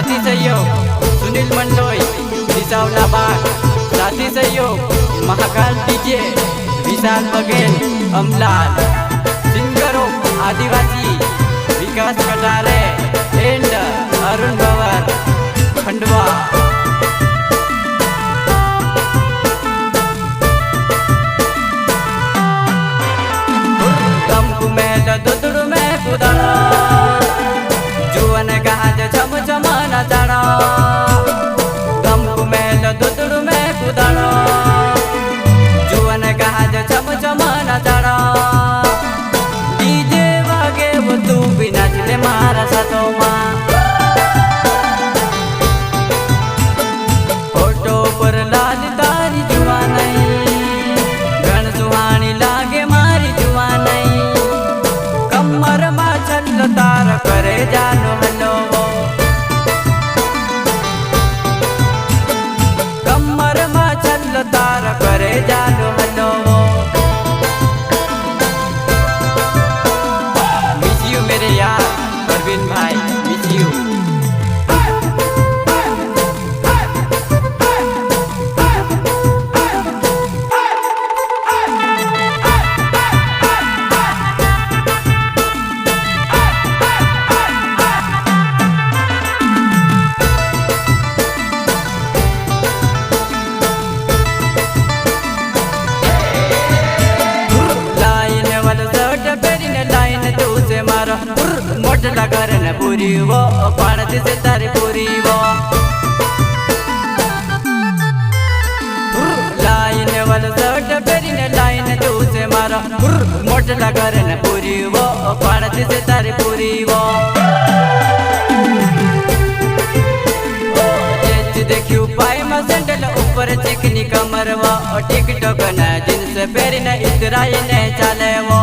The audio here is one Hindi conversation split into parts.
साथी सहयोग सुनील मंडोई दिसावला बाग, साथी सहयोग महाकाल डीजे विशाल बघेल अमलाल, सिंगरों आदिवासी विकास कटारे एंड अरुण भवर खंडवा। दुदुड़ में कुदाना जुवन गाज छम छमाना जाना, गम में दुदुड़ में कुदाना जुवन गाज छम छमाना जाना। डीजे वागे वो तू भी नाचले मारा साथों मां, फोटो पर लाल तारी जुवानई गण सुहानी लागे मारी जुवानई। कमर मा छल तार करे जानो हलो, कमर मा छल तार करे जानो हलो। मिस यू मेरे यार परवीन भाई, मिस यू। मोटला करन पूरी वो पाड़त से तारी पूरी वो लाइन वाला सर्ट पेरिन लाइन तू से मारा। मोटला करन पूरी वो पाड़त से तारी पूरी वो। देखियो पाई में सैंडल ऊपर चिकनी कमर वो, टिकटॉक न जींस पेरिन इतराई ने चले वो।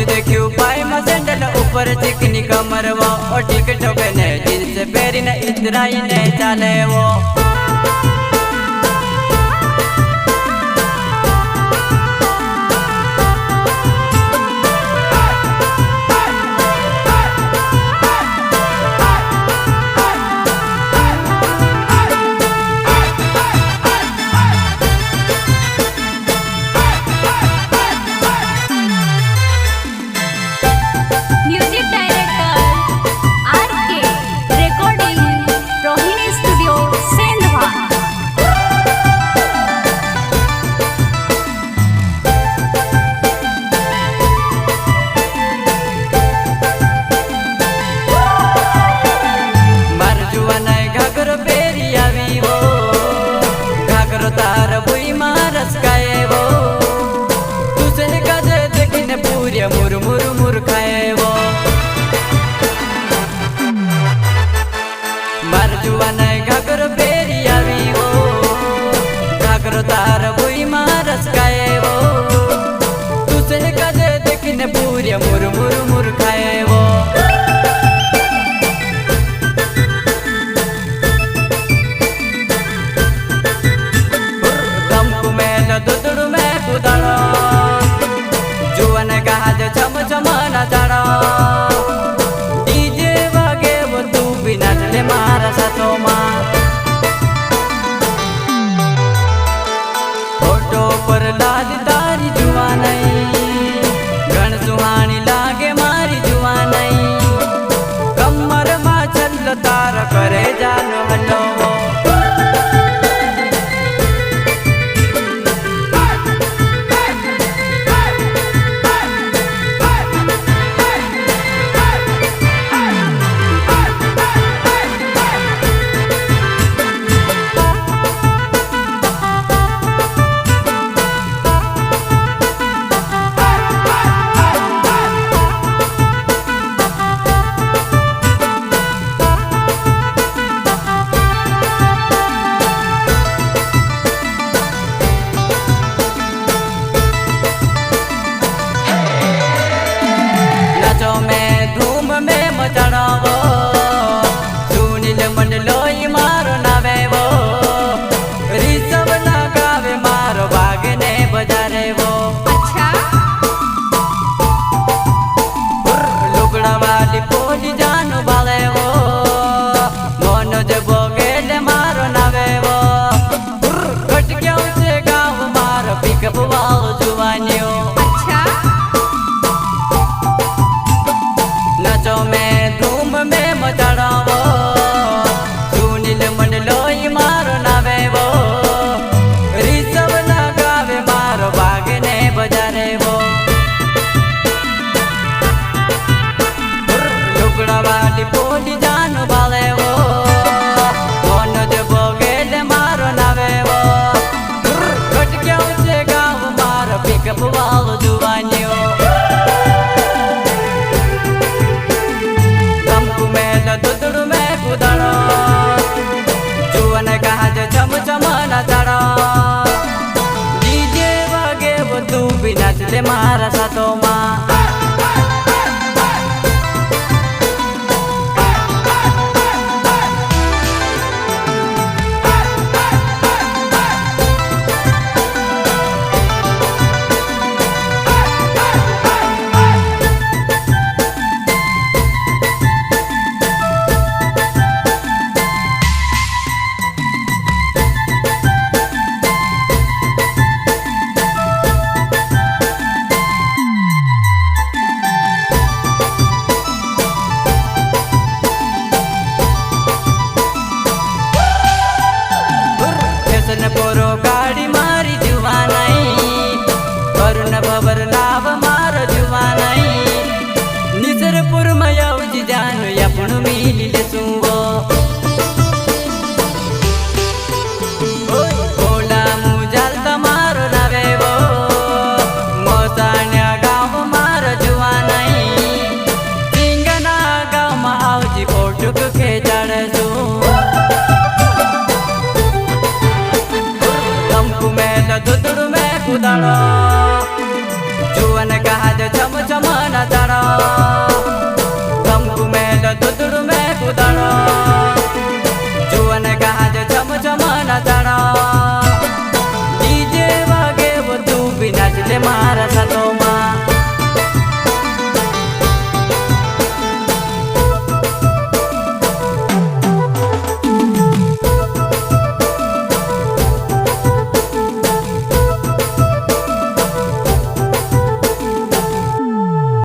देखियो पाई में सैंडल ऊपर चिकनी कमर वो, टिकटॉक ने जींस पेरिन इतराई ने चले वो। Recording Rohini Studio, Sen બી નાચતે મારા સાથોમાં પોરો ગાડી મારી જુવાનાઈ કરુણ ભવર નાવ મારો જુવાનાઈ નિસરપુર માં આવજી જાનો આપણું મિલી લેશું વો ઓલા મુજાલ તમારો નાવે વો મોસાણ્યા ગામ મારો જુવાનાઈ સિંગના ગામમાં આવજી ફોટુક ખેંચાડશું દુધડું મેં કુદાડો